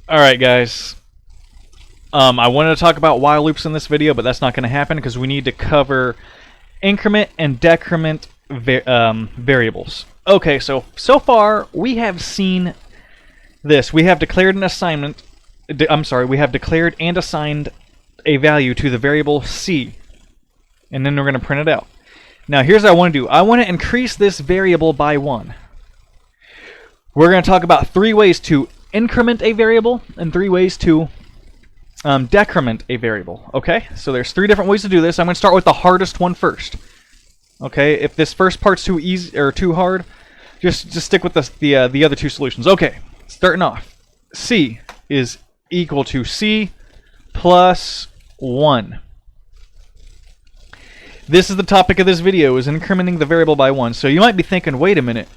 Alright guys, I wanted to talk about while loops in this video, but that's not going to happen because we need to cover increment and decrement variables. Okay, so far we have seen this. We have declared an assignment, we have declared and assigned a value to the variable c, and then we're going to print it out. Now here's what I want to do. I want to increase this variable by 1. We're going to talk about 3 ways to increment a variable and 3 ways to decrement a variable. Okay, so there's 3 different ways to do this. I'm going to start with the hardest one first. Okay, if this first part's too easy or too hard, just stick with the other 2 solutions. Okay, starting off, c is equal to c plus 1. This is the topic of this video, is incrementing the variable by 1. So you might be thinking, wait a minute,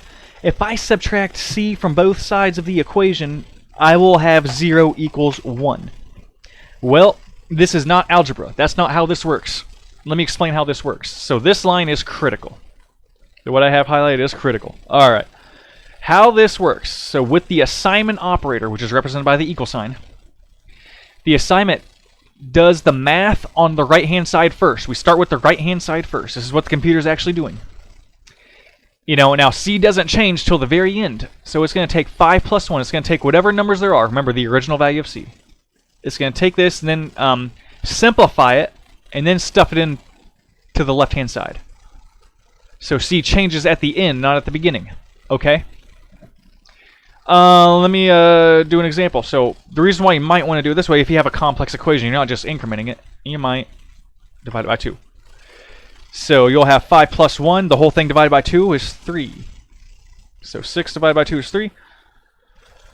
if I subtract c from both sides of the equation, I will have 0 equals 1. Well, this is not algebra. That's not how this works. Let me explain how this works. So this line is critical. What I have highlighted is critical. Alright. How this works. So with the assignment operator, which is represented by the equal sign, the assignment does the math on the right-hand side first. We start with the right-hand side first. This is what the computer is actually doing. You know, now c doesn't change till the very end. So it's going to take 5 plus 1. It's going to take whatever numbers there are. Remember the original value of c. It's going to take this and then simplify it and then stuff it in to the left-hand side. So c changes at the end, not at the beginning. Okay? Let me do an example. So the reason why you might want to do it this way, if you have a complex equation, you're not just incrementing it, you might divide it by 2. So you'll have 5 plus 1, the whole thing divided by 2 is 3. So 6 divided by 2 is 3.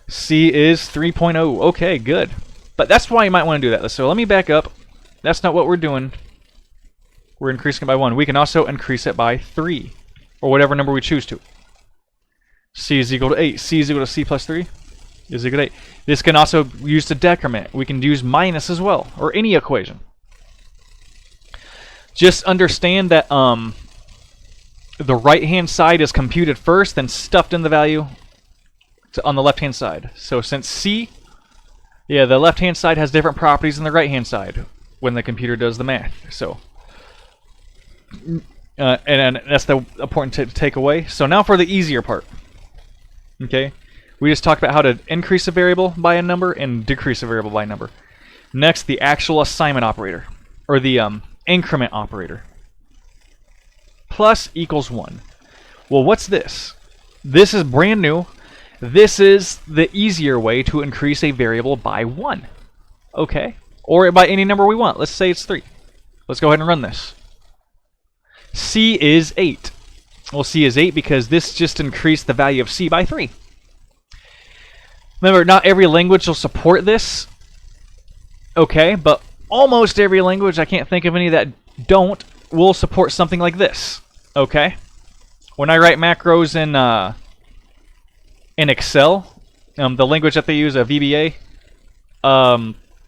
C is 3.0. Okay, good. But that's why you might want to do that. So let me back up. That's not what we're doing. We're increasing it by 1. We can also increase it by 3, or whatever number we choose to. C is equal to 8. C is equal to c plus 3 is equal to 8. This can also be used to decrement. We can use minus as well, or any equation. Just understand that the right-hand side is computed first, then stuffed in the value on the left-hand side. So since c, yeah, the left-hand side has different properties than the right-hand side when the computer does the math. So, and that's the important takeaway. So now for the easier part. Okay, we just talked about how to increase a variable by a number and decrease a variable by a number. Next, the actual assignment operator, or the increment operator. Plus equals 1. Well, what's this? This is brand new. This is the easier way to increase a variable by 1. Okay? Or by any number we want. Let's say it's 3. Let's go ahead and run this. C is 8. Well, C is 8 because this just increased the value of C by 3. Remember, not every language will support this. Okay, but almost every language, I can't think of any that don't, will support something like this. Okay? When I write macros in Excel, the language that they use, a VBA,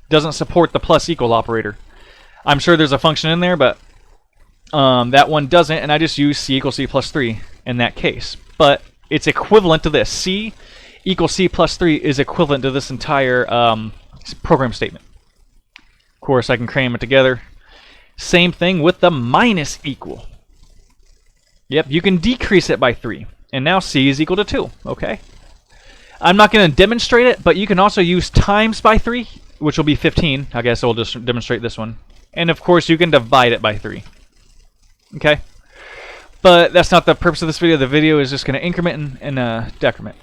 doesn't support the plus equal operator. I'm sure there's a function in there, but that one doesn't, and I just use c equals c plus 3 in that case. But it's equivalent to this. C equals c plus 3 is equivalent to this entire program statement. Of course, I can cram it together. Same thing with the minus equal. Yep, you can decrease it by 3. And now c is equal to 2. Okay? I'm not going to demonstrate it, but you can also use times by 3, which will be 15. I guess I'll just demonstrate this one. And of course, you can divide it by 3. Okay? But that's not the purpose of this video. The video is just going to increment and decrement.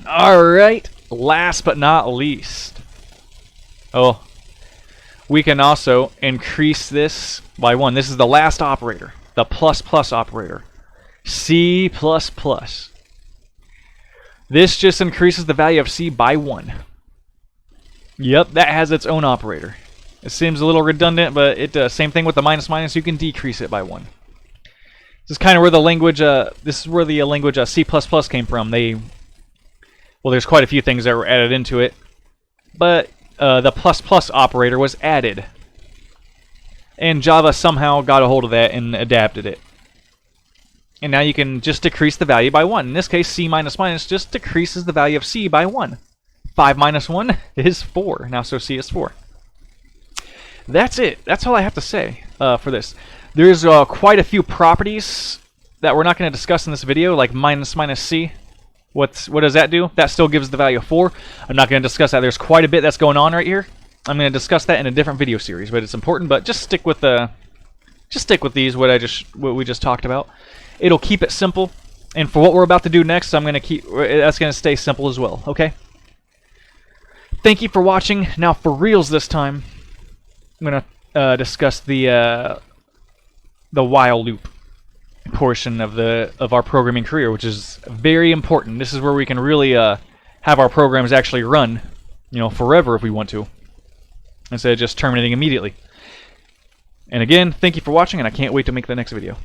Alright, last but not least. Oh, we can also increase this by 1. This is the last operator, the plus plus operator. C plus plus. This just increases the value of C by 1. Yep, that has its own operator. It seems a little redundant, but it same thing with the minus minus. You can decrease it by 1. This is kind of where the language. This is where the language C++ came from. Well, there's quite a few things that were added into it, but the plus plus operator was added, and Java somehow got a hold of that and adapted it. And now you can just decrease the value by 1. In this case, C minus minus just decreases the value of C by 1. 5 minus 1 is 4. Now, so C is 4. That's it. That's all I have to say for this. There's quite a few properties that we're not going to discuss in this video, like minus C. What does that do? That still gives the value of 4. I'm not going to discuss that. There's quite a bit that's going on right here. I'm going to discuss that in a different video series, but it's important. But just stick with these. What we just talked about. It'll keep it simple. And for what we're about to do next, that's going to stay simple as well. Okay. Thank you for watching. Now for reals this time, I'm going to discuss the while loop portion of our programming career, which is very important. This is where we can really have our programs actually run, forever if we want to, instead of just terminating immediately. And again, thank you for watching, and I can't wait to make the next video.